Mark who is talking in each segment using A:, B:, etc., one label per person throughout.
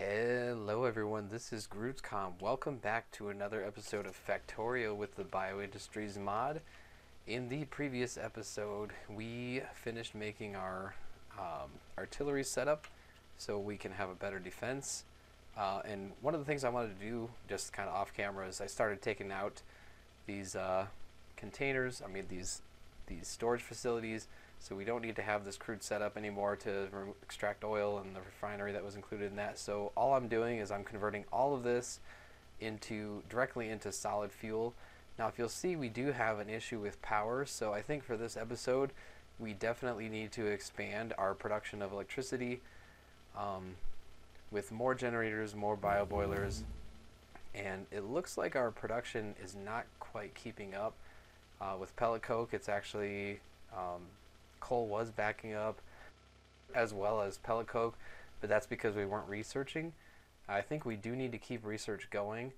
A: Hello everyone, this is GrootsCom. Welcome back to another episode of Factorio with the BioIndustries mod. In the previous episode, we finished making our artillery setup so we can have a better defense. And one of the things I wanted to do, just kind of off camera, is I started taking out these containers, these storage facilities, so we don't need to have this crude setup anymore to extract oil and the refinery that was included in that. So all I'm doing is I'm converting all of this directly into solid fuel. Now if you'll see, we do have an issue with power, so I think for this episode we definitely need to expand our production of electricity with more generators, more bio boilers, and it looks like our production is not quite keeping up. With pellet coke, it's actually coal was backing up as well as pellet coke, but that's because we weren't researching. I think we do need to keep research going,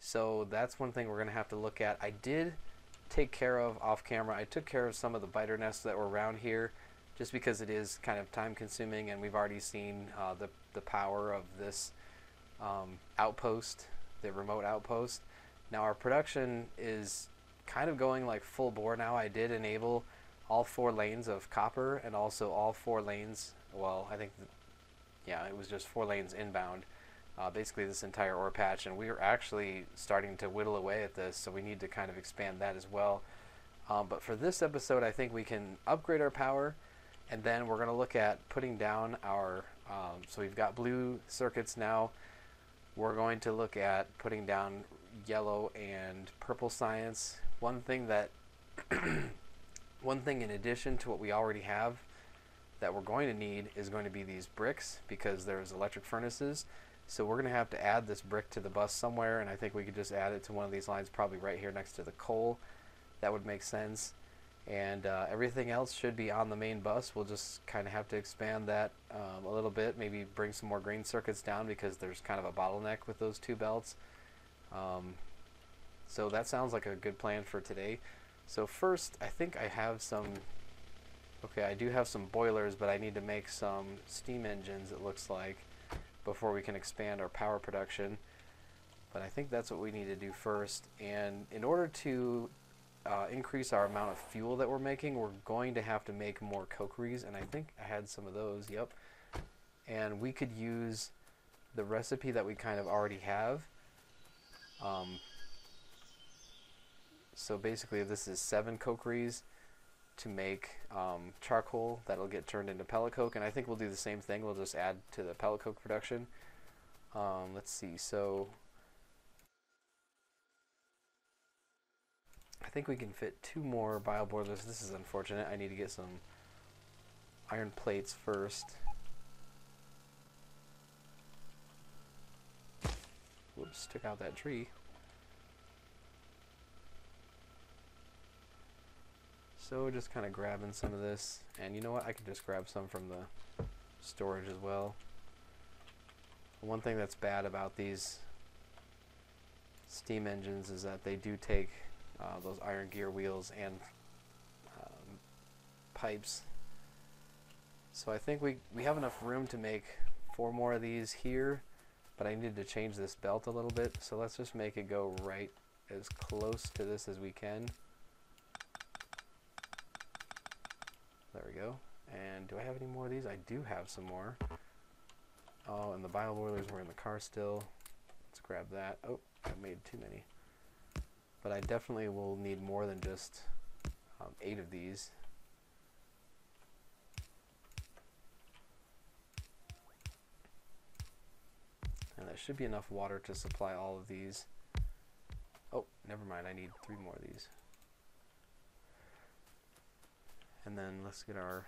A: so that's one thing we're going to have to look at. I did take care of off camera, I took care of some of the biter nests that were around here just because it is kind of time consuming, and we've already seen the power of this outpost, the remote outpost. Now our production is kind of going like full bore now. I did enable all 4 lanes of copper and also all 4 lanes, well, I think, it was just 4 lanes inbound, basically this entire ore patch, and we are actually starting to whittle away at this, so we need to kind of expand that as well. But for this episode, I think we can upgrade our power, and then we're going to look at putting down our, so we've got blue circuits now. We're going to look at putting down yellow and purple science. One thing in addition to what we already have that we're going to need is going to be these bricks, because there's electric furnaces. So we're going to have to add this brick to the bus somewhere, and I think we could just add it to one of these lines, probably right here next to the coal. That would make sense. And everything else should be on the main bus. We'll just kind of have to expand that a little bit, maybe bring some more grain circuits down because there's kind of a bottleneck with those 2 belts. So that sounds like a good plan for today. So first, I think I have some, I do have some boilers, but I need to make some steam engines, it looks like, before we can expand our power production. But I think that's what we need to do first. And in order to increase our amount of fuel that we're making, we're going to have to make more cokeries, and I think I had some of those, yep. And we could use the recipe that we kind of already have. So basically this is 7 cokeries to make charcoal that'll get turned into pellet coke, and I think we'll do the same thing. We'll just add to the pellet coke production. Let's see, so I think we can fit 2 more bio boilers. This is unfortunate. I need to get some iron plates first. Whoops, took out that tree. So just kind of grabbing some of this, and you know what, I can just grab some from the storage as well. One thing that's bad about these steam engines is that they do take those iron gear wheels and pipes. So I think we have enough room to make 4 more of these here, but I need to change this belt a little bit, so let's just make it go right as close to this as we can. There we go. And do I have any more of these? I do have some more. Oh, and the bio boilers were in the car still. Let's grab that. Oh, I made too many. But I definitely will need more than just 8 of these. And that should be enough water to supply all of these. Oh, never mind. I need 3 more of these. And then let's get our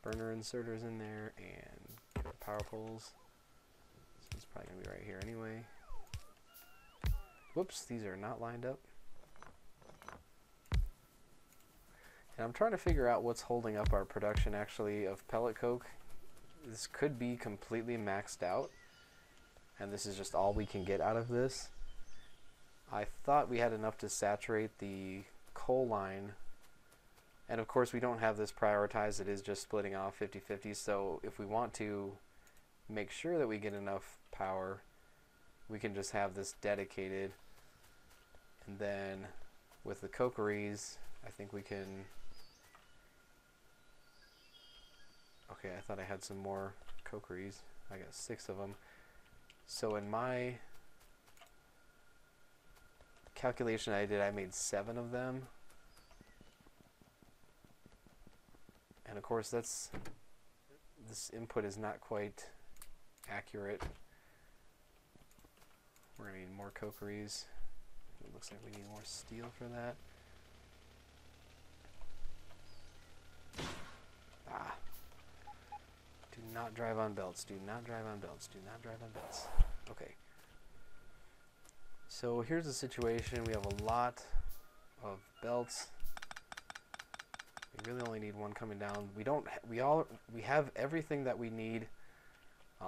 A: burner inserters in there and get our power poles. So it's probably going to be right here anyway. Whoops, these are not lined up. And I'm trying to figure out what's holding up our production actually of pellet coke. This could be completely maxed out, and this is just all we can get out of this. I thought we had enough to saturate the coal line, and of course we don't have this prioritized. It is just splitting off 50-50, so if we want to make sure that we get enough power, we can just have this dedicated. And then with the cokeries, I think we can... Okay, I thought I had some more cokeries. I got 6 of them. So in my calculation I did, I made 7 of them. And of course this input is not quite accurate. We're going to need more cokeries. It looks like we need more steel for that. Ah. Do not drive on belts. Do not drive on belts. Do not drive on belts. Okay. So here's the situation. We have a lot of belts. We really only need one coming down. We have everything that we need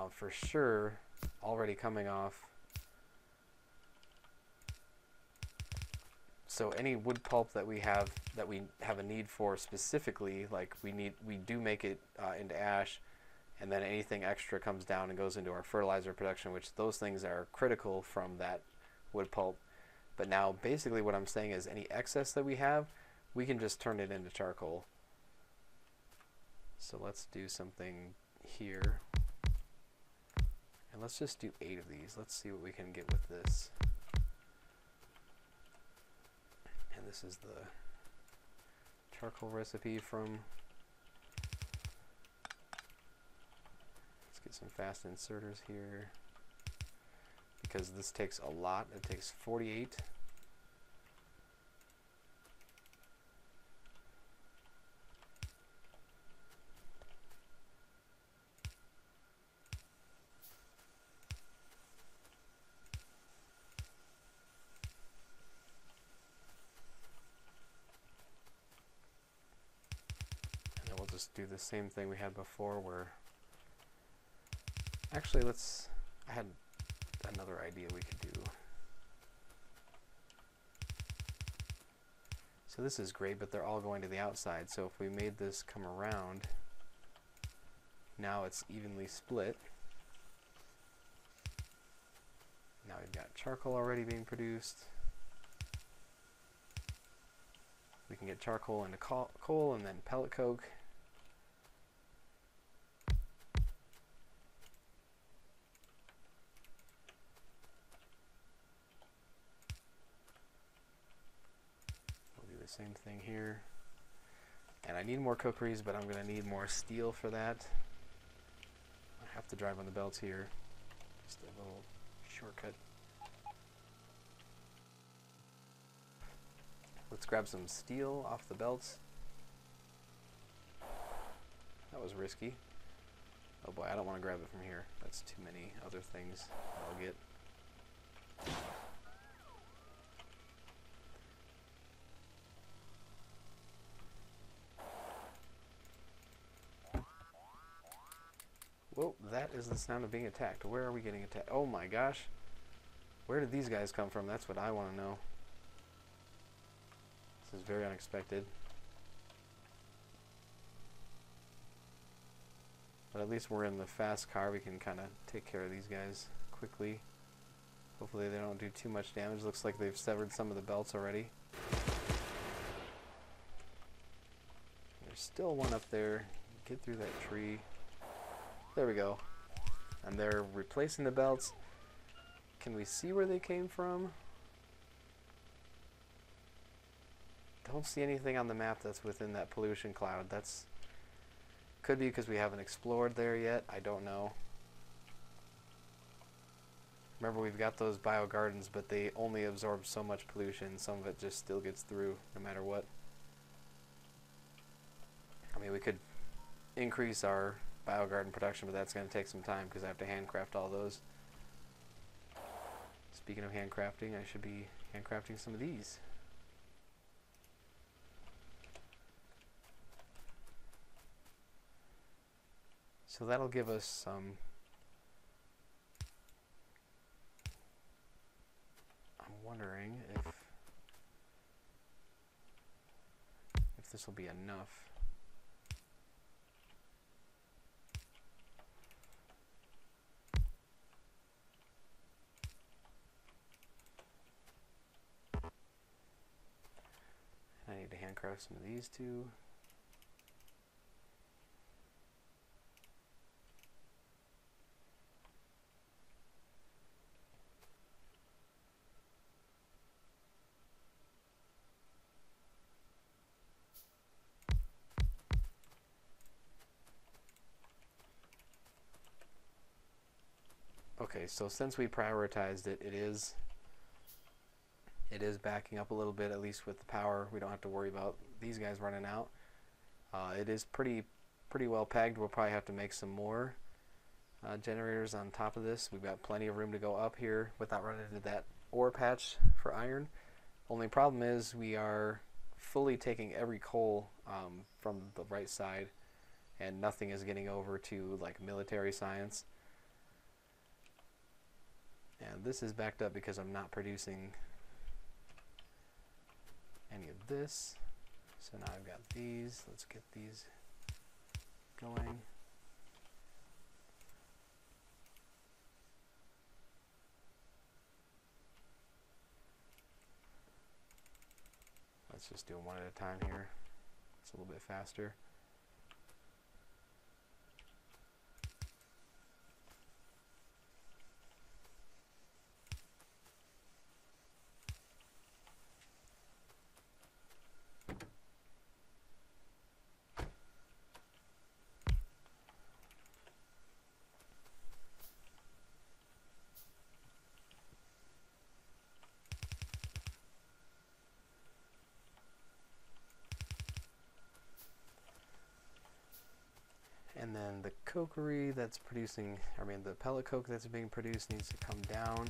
A: for sure already coming off. So any wood pulp that we have a need for specifically, like we do make it into ash, and then anything extra comes down and goes into our fertilizer production, which those things are critical from that wood pulp. But now basically what I'm saying is any excess that we have, we can just turn it into charcoal. So let's do something here. And let's just do 8 of these. Let's see what we can get with this. And this is the charcoal recipe from... Let's get some fast inserters here. Because this takes a lot. It takes 48. Do the same thing we had before where actually I had another idea we could do. So this is great, but they're all going to the outside. So if we made this come around, now it's evenly split. Now we've got charcoal already being produced. We can get charcoal into coal and then pellet coke. Same thing here. And I need more cokeries, but I'm going to need more steel for that. I have to drive on the belts here. Just a little shortcut. Let's grab some steel off the belts. That was risky. Oh boy, I don't want to grab it from here. That's too many other things I'll get. Whoa, that is the sound of being attacked. Where are we getting attacked? Oh my gosh. Where did these guys come from? That's what I want to know. This is very unexpected. But at least we're in the fast car. We can kind of take care of these guys quickly. Hopefully they don't do too much damage. Looks like they've severed some of the belts already. There's still one up there. Get through that tree. There we go. And they're replacing the belts. Can we see where they came from? Don't see anything on the map that's within that pollution cloud. That's could be because we haven't explored there yet. I don't know. Remember, we've got those bio gardens, but they only absorb so much pollution. Some of it just still gets through no matter what. I mean, we could increase our biogarden production, but that's going to take some time because I have to handcraft all those. Speaking of handcrafting, I should be handcrafting some of these. So that'll give us some... I'm wondering if this will be enough. and craft some of these two. Okay, so since we prioritized it, it is backing up a little bit, at least with the power. We don't have to worry about these guys running out. It is pretty well pegged. We'll probably have to make some more generators on top of this. We've got plenty of room to go up here without running into that ore patch for iron. Only problem is we are fully taking every coal from the right side, and nothing is getting over to like military science. And this is backed up because I'm not producing any of this. So now I've got these. Let's get these going. Let's just do them one at a time here. It's a little bit faster. And then the cokery that's producing, the pellet coke that's being produced needs to come down.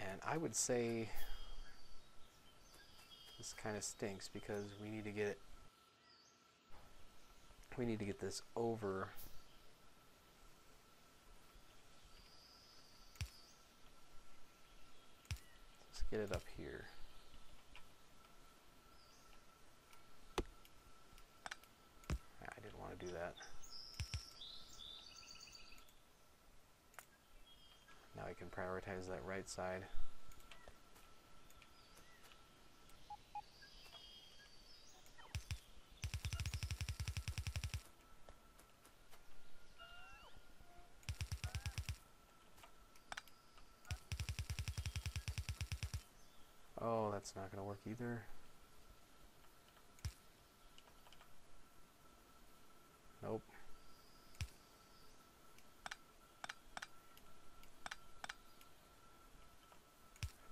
A: And I would say this kind of stinks because we need to get this over. Let's get it up here. Do that. Now I can prioritize that right side. Oh, that's not going to work either. Nope.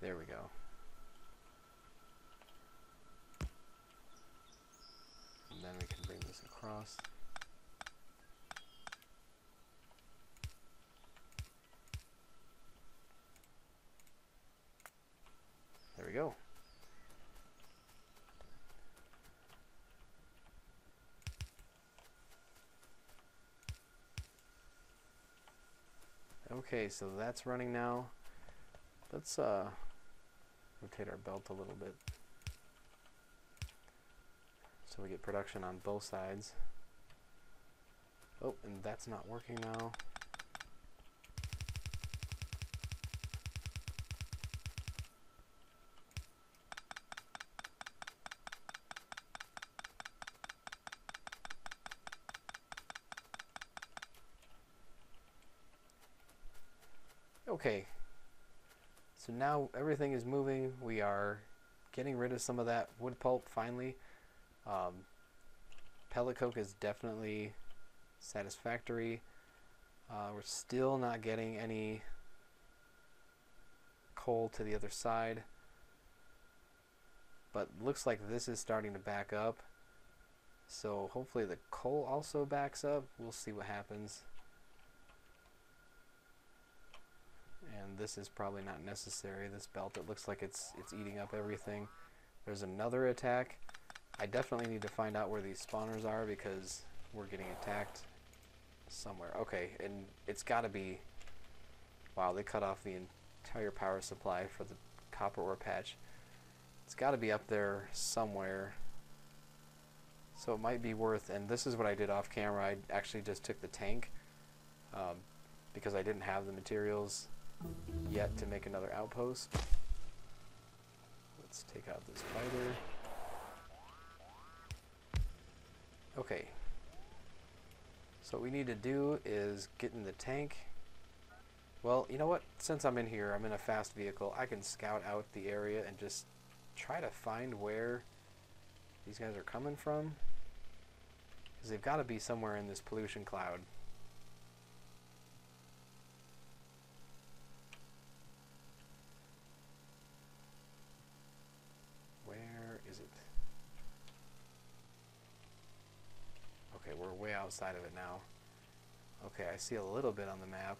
A: There we go. And then we can bring this across. There we go. Okay, so that's running now. Let's rotate our belt a little bit so we get production on both sides. Oh, and that's not working now. Okay, so now everything is moving. We are getting rid of some of that wood pulp finally. Pellet coke is definitely satisfactory. We're still not getting any coal to the other side, but looks like this is starting to back up. So hopefully the coal also backs up. We'll see what happens. And this is probably not necessary, this belt. It looks like it's eating up everything. There's another attack. I definitely need to find out where these spawners are because we're getting attacked somewhere. Okay, and it's got to be... Wow, they cut off the entire power supply for the copper ore patch. It's got to be up there somewhere. So it might be worth... And this is what I did off camera. I actually just took the tank because I didn't have the materials yet to make another outpost. Let's take out this spider. Okay. So what we need to do is get in the tank. Well, you know what? Since I'm in here, I'm in a fast vehicle, I can scout out the area and just try to find where these guys are coming from. Because they've got to be somewhere in this pollution cloud. Where is it? Okay, we're way outside of it now. Okay, I see a little bit on the map.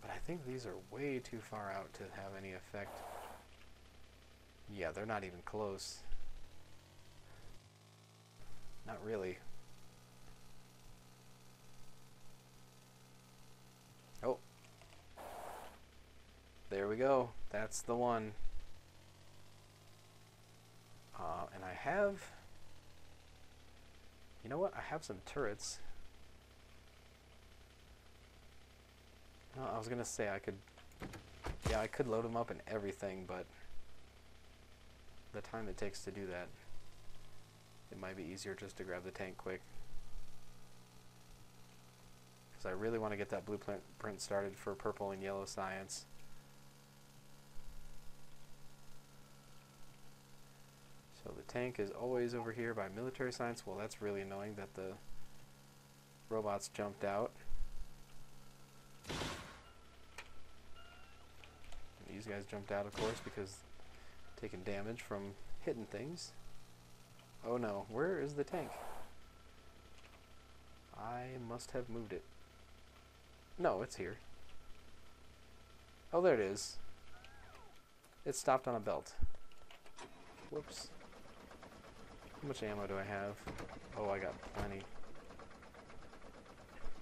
A: But I think these are way too far out to have any effect. Yeah, they're not even close. Not really. Oh. There we go. That's the one. And I have... You know what? I have some turrets. No, I was gonna say I could... Yeah, I could load them up and everything, but... the time it takes to do that, it might be easier just to grab the tank quick. Because I really want to get that blueprint started for purple and yellow science. So the tank is always over here by military science. Well, that's really annoying that the robots jumped out. And these guys jumped out, of course, because taking damage from hitting things. Oh no, where is the tank? I must have moved it. No, it's here. Oh, there it is. It stopped on a belt. Whoops. How much ammo do I have? Oh, I got plenty.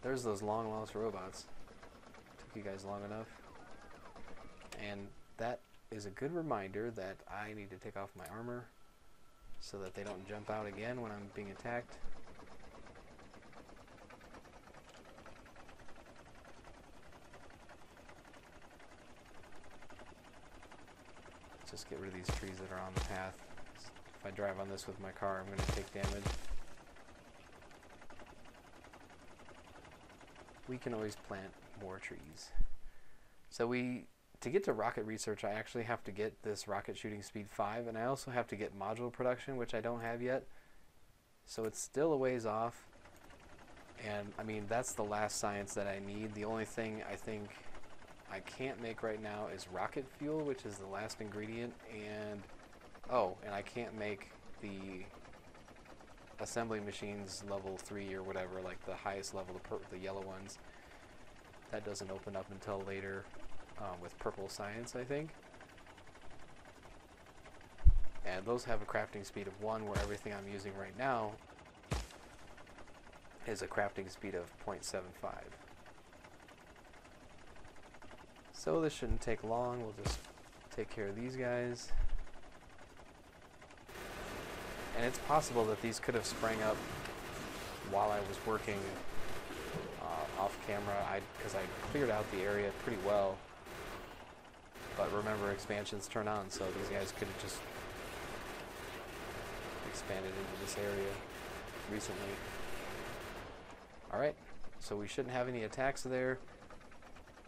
A: There's those long lost robots. Took you guys long enough. And that is a good reminder that I need to take off my armor so that they don't jump out again when I'm being attacked. Let's just get rid of these trees that are on the path. If I drive on this with my car, I'm going to take damage. We can always plant more trees. So to get to rocket research, I actually have to get this rocket shooting speed 5, and I also have to get module production, which I don't have yet. So it's still a ways off. And I mean, that's the last science that I need. The only thing I think I can't make right now is rocket fuel, which is the last ingredient. And oh, and I can't make the assembly machines level 3 or whatever, like the highest level, the yellow ones. That doesn't open up until later. With purple science, I think. And those have a crafting speed of 1, where everything I'm using right now is a crafting speed of 0.75. So this shouldn't take long. We'll just take care of these guys. And it's possible that these could have sprang up while I was working off camera, because I cleared out the area pretty well. But remember, expansions turn on, so these guys could have just expanded into this area recently. Alright, so we shouldn't have any attacks there.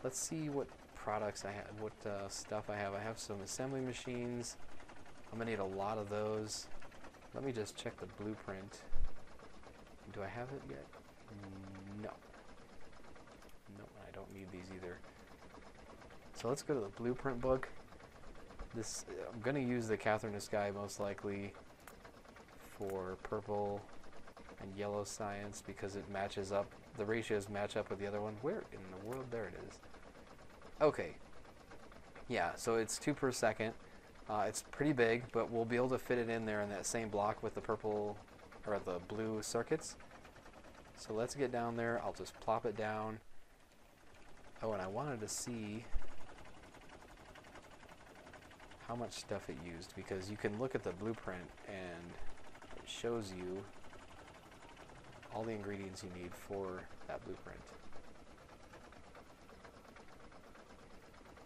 A: Let's see what products I have, what stuff I have. I have some assembly machines. I'm going to need a lot of those. Let me just check the blueprint. Do I have it yet? No. No, I don't need these either. So let's go to the blueprint book. This I'm going to use the TheSAGuy most likely for purple and yellow science because it matches up. The ratios match up with the other one. Where in the world? There it is. Okay. Yeah, so it's 2 per second. It's pretty big, but we'll be able to fit it in there in that same block with the purple or the blue circuits. So let's get down there. I'll just plop it down. Oh, and I wanted to see how much stuff it used, because you can look at the blueprint and it shows you all the ingredients you need for that blueprint.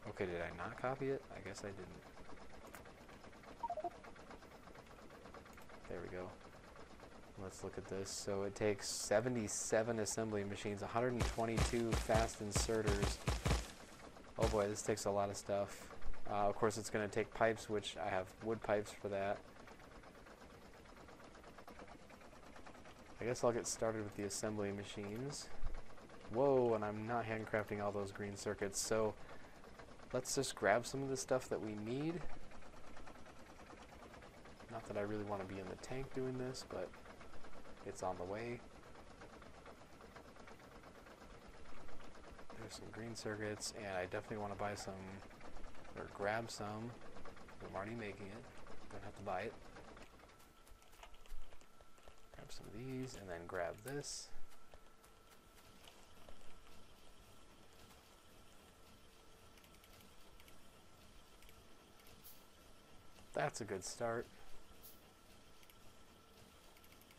A: Okay, did I not copy it? I guess I didn't. we go. Let's look at this. So it takes 77 assembly machines, 122 fast inserters. Oh boy, this takes a lot of stuff. Of course, it's going to take pipes, which I have wood pipes for that. I guess I'll get started with the assembly machines. Whoa, and I'm not handcrafting all those green circuits, so let's just grab some of the stuff that we need. Not that I really want to be in the tank doing this, but it's on the way. There's some green circuits, and I definitely want to buy some, or grab some. I'm already making it, don't have to buy it. Grab some of these, and then grab this. That's a good start.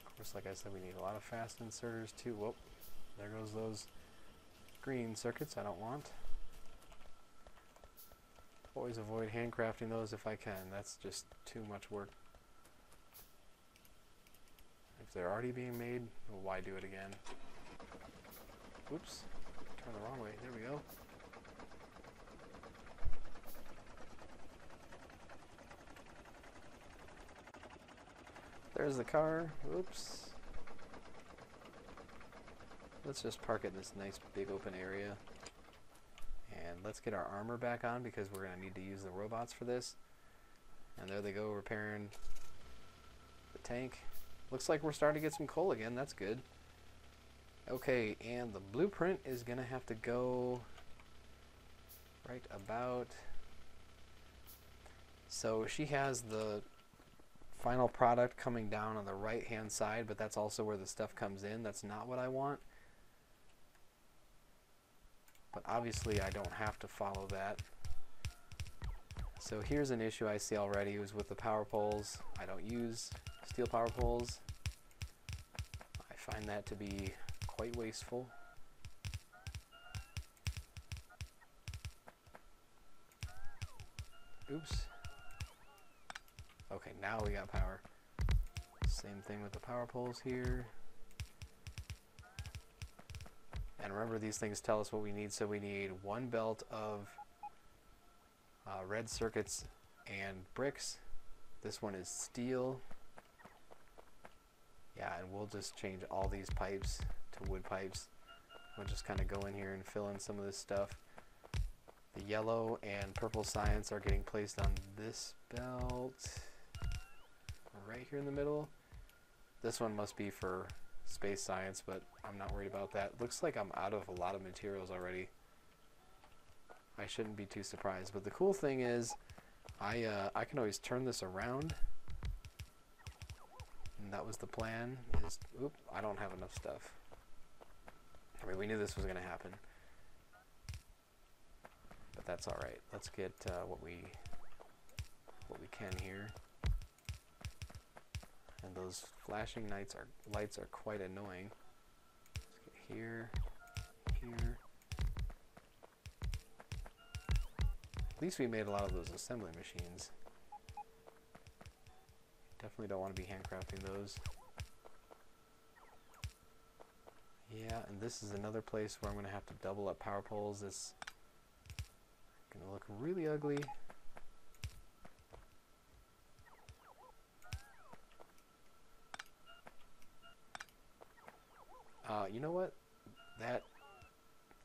A: Of course, like I said, we need a lot of fast inserters too. Whoop, there goes those green circuits I don't want. Always avoid handcrafting those if I can. That's just too much work. If they're already being made, well, why do it again? Oops, turn the wrong way. There we go. There's the car. Oops. Let's just park it in this nice big open area. And let's get our armor back on because we're going to need to use the robots for this. And there they go, repairing the tank. Looks like we're starting to get some coal again. That's good. Okay, and the blueprint is going to have to go right about... So she has the final product coming down on the right hand side, but that's also where the stuff comes in. That's not what I want. But obviously I don't have to follow that. So here's an issue I see already is with the power poles. I don't use steel power poles. I find that to be quite wasteful. Oops. Okay, now we got power. Same thing with the power poles here. And remember, these things tell us what we need. So we need one belt of red circuits and bricks. This one is steel. Yeah, and we'll just change all these pipes to wood pipes. We'll just kind of go in here and fill in some of this stuff. The yellow and purple science are getting placed on this belt. Right here in the middle. This one must be for space science, but I'm not worried about that. Looks like I'm out of a lot of materials already. I shouldn't be too surprised, but the cool thing is I can always turn this around, and that was the plan. Is, oop, I don't have enough stuff. I mean, we knew this was going to happen, but that's all right. Let's get what we can here. And those flashing lights are quite annoying. Let's get here, here. At least we made a lot of those assembly machines. Definitely don't want to be handcrafting those. Yeah, and this is another place where I'm going to have to double up power poles. It's going to look really ugly. You know what? That,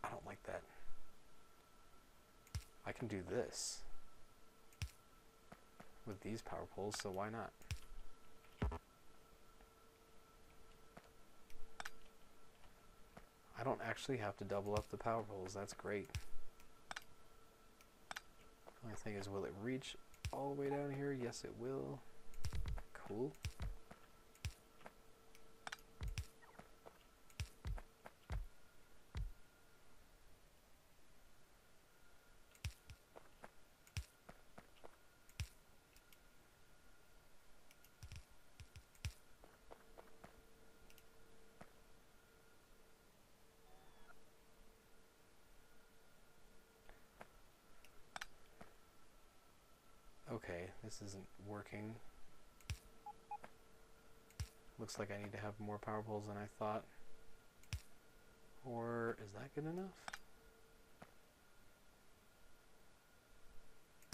A: I don't like that. I can do this with these power poles, so why not? I don't actually have to double up the power poles. That's great. Only thing is, will it reach all the way down here? Yes, it will. Cool. Okay, this isn't working. Looks like I need to have more power poles than I thought. Or is that good enough?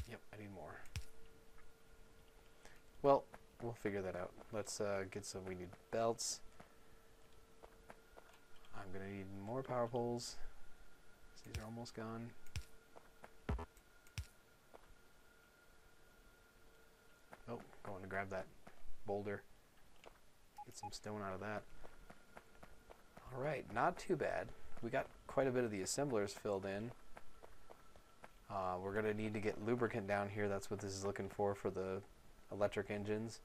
A: Yep, I need more. Well, we'll figure that out. Let's get some, we need belts. I'm gonna need more power poles. These are almost gone. Oh, going to grab that boulder. Get some stone out of that. Alright, not too bad. We got quite a bit of the assemblers filled in. We're going to need to get lubricant down here. That's what this is looking for the electric engines.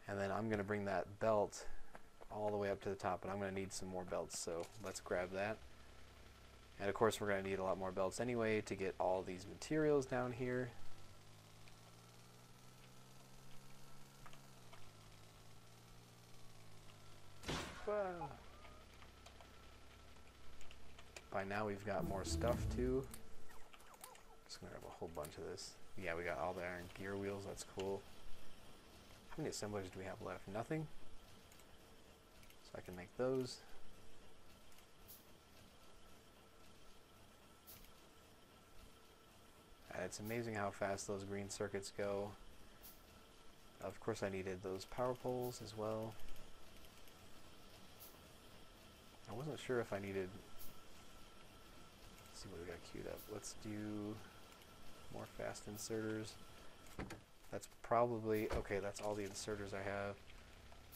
A: And then I'm going to bring that belt all the way up to the top, and I'm going to need some more belts, so let's grab that. And of course we're going to need a lot more belts anyway to get all these materials down here. Wow. By now we've got more stuff too. Just gonna grab a whole bunch of this. Yeah, we got all the iron gear wheels, that's cool. How many assemblers do we have left? Nothing. So I can make those. And it's amazing how fast those green circuits go. Of course I needed those power poles as well. I wasn't sure if I needed, let's see what we got queued up. Let's do more fast inserters. That's probably, okay, that's all the inserters I have.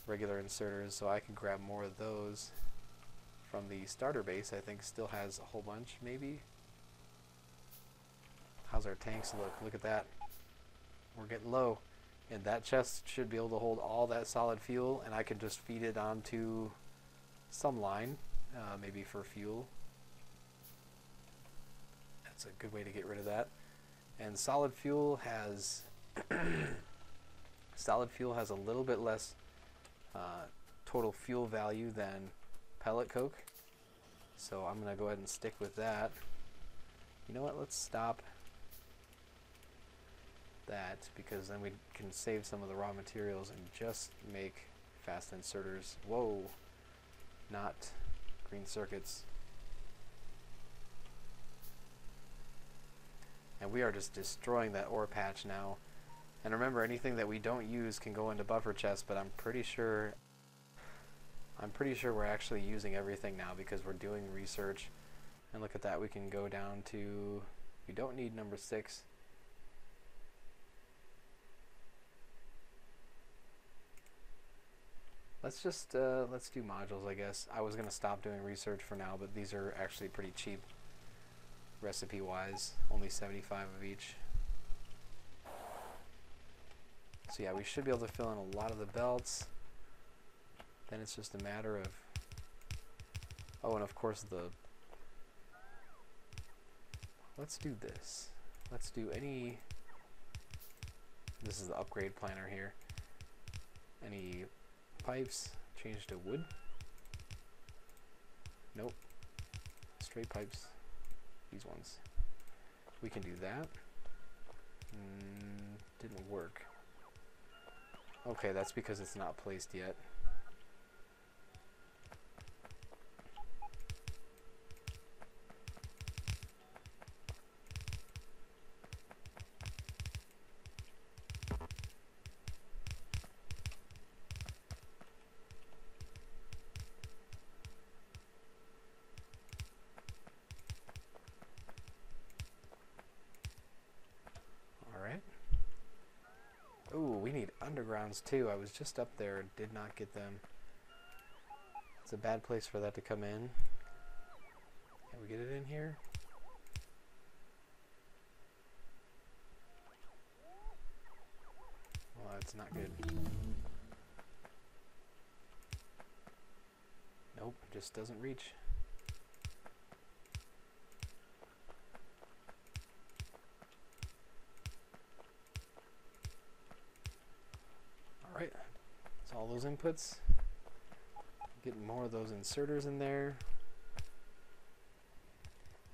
A: Regular inserters, so I can grab more of those from the starter base. I think still has a whole bunch, maybe. How's our tanks look? Look at that. We're getting low. And that chest should be able to hold all that solid fuel, and I can just feed it onto some line, maybe for fuel. That's a good way to get rid of that. And solid fuel has a little bit less total fuel value than pellet coke, so I'm gonna go ahead and stick with that. You know what? Let's stop that, because then we can save some of the raw materials and just make fast inserters. Whoa. Not green circuits. And we are just destroying that ore patch now. And remember, anything that we don't use can go into buffer chests, but I'm pretty sure we're actually using everything now because we're doing research. And look at that, we can go down to, we don't need number 6. Let's just, let's do modules, I guess. I was going to stop doing research for now, but these are actually pretty cheap recipe-wise. Only 75 of each. So yeah, we should be able to fill in a lot of the belts. Then it's just a matter of, oh, and of course let's do this. Let's do any, this is the upgrade planner here. Any pipes, change to wood. Nope. Straight pipes. These ones. We can do that. Didn't work. Okay, that's because it's not placed yet. Ooh, we need undergrounds too. I was just up there and did not get them. It's a bad place for that to come in. Can we get it in here? Well, that's not good. Nope, just doesn't reach. Alright, so all those inputs. Getting more of those inserters in there.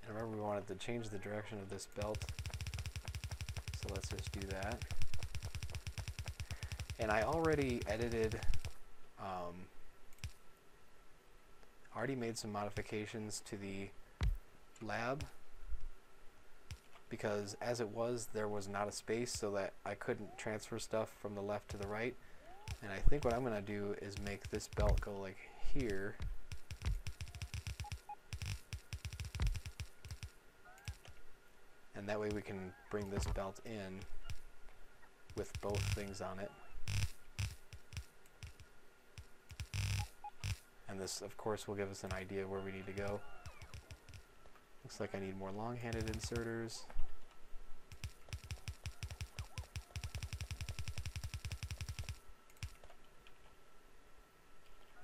A: And remember, we wanted to change the direction of this belt. So let's just do that. And I already edited already made some modifications to the lab because as it was, there was not a space so that I couldn't transfer stuff from the left to the right. And I think what I'm going to do is make this belt go like here. And that way we can bring this belt in with both things on it. And this, of course, will give us an idea where we need to go. Looks like I need more long-handed inserters.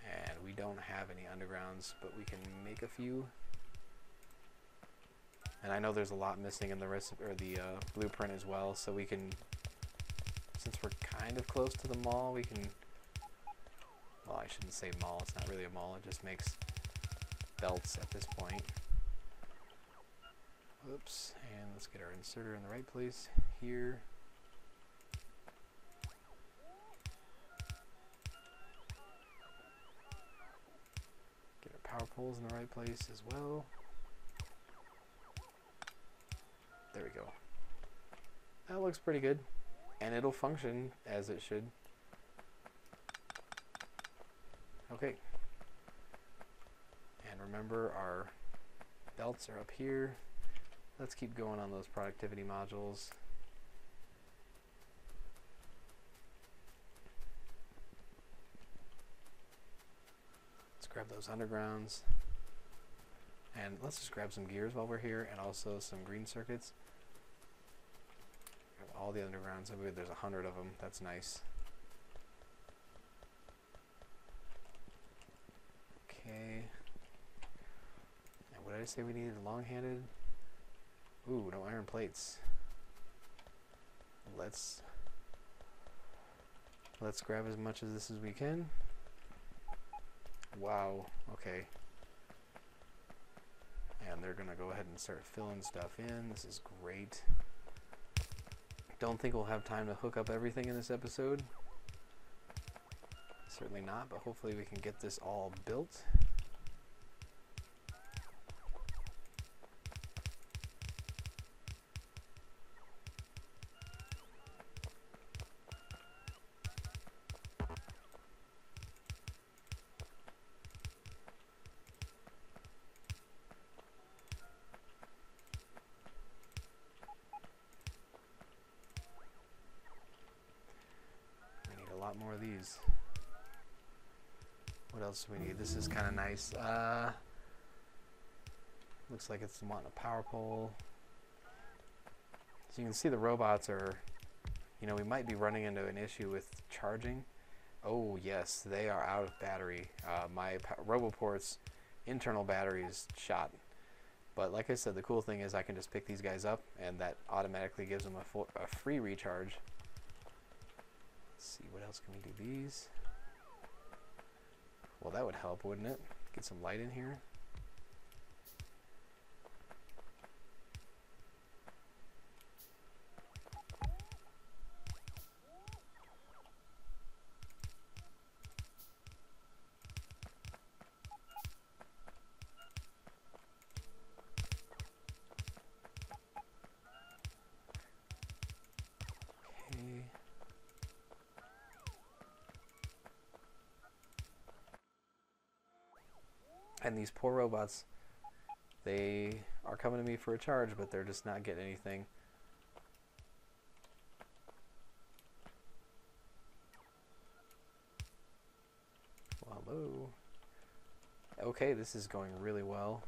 A: And we don't have any undergrounds, but we can make a few. And I know there's a lot missing in the recipe or the blueprint as well, so we can, since we're kind of close to the mall, we can, well, I shouldn't say mall, it's not really a mall, it just makes belts at this point. Oops, and let's get our inserter in the right place here. Get our power poles in the right place as well. There we go. That looks pretty good. And it'll function as it should. Okay. And remember, our belts are up here. Let's keep going on those productivity modules. Let's grab those undergrounds. And let's just grab some gears while we're here, and also some green circuits. Grab all the undergrounds. I believe there's 100 of them. That's nice. Okay. And what did I say we needed? Long-handed? Ooh, no iron plates. Let's grab as much of this as we can. Wow, okay. And they're gonna go ahead and start filling stuff in. This is great. Don't think we'll have time to hook up everything in this episode. Certainly not, but hopefully we can get this all built. More of these. What else do we need? This is kind of nice. Looks like it's wanting a power pole. So you can see the robots are, you know, we might be running into an issue with charging. Oh yes, they are out of battery. My RoboPort's internal battery is shot. But like I said, the cool thing is I can just pick these guys up and that automatically gives them a free recharge. See, what else can we do? These. Well, that would help, wouldn't it? Get some light in here. And these poor robots, they are coming to me for a charge, but they're just not getting anything. Well, hello. Okay, this is going really well.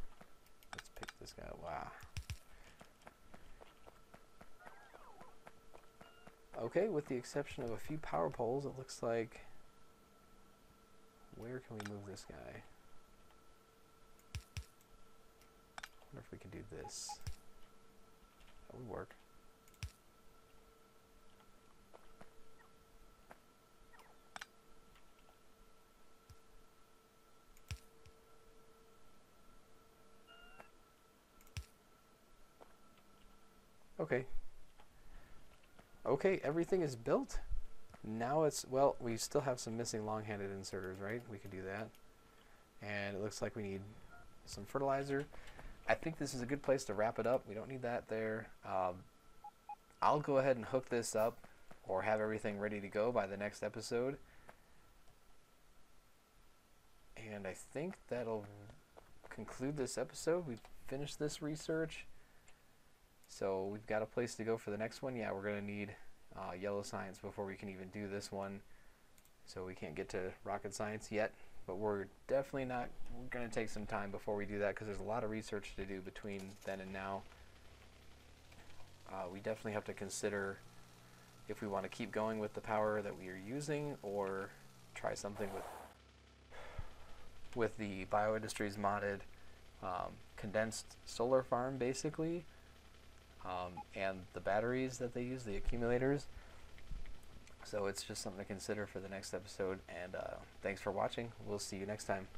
A: Let's pick this guy up. Wow. Okay, with the exception of a few power poles, it looks like... Where can we move this guy? I wonder if we can do this. That would work. Okay. Okay, everything is built. Now it's, well, we still have some missing long-handed inserters, right? We can do that. and it looks like we need some fertilizer. I think this is a good place to wrap it up. We don't need that there. I'll go ahead and hook this up or have everything ready to go by the next episode. And I think that'll conclude this episode. We've finished this research. So we've got a place to go for the next one. Yeah, we're going to need yellow science before we can even do this one. So we can't get to rocket science yet. But we're definitely not, we're going to take some time before we do that because there's a lot of research to do between then and now. We definitely have to consider if we want to keep going with the power that we are using or try something with the BioIndustries modded condensed solar farm basically, and the batteries that they use, the accumulators. So it's just something to consider for the next episode, and thanks for watching. We'll see you next time.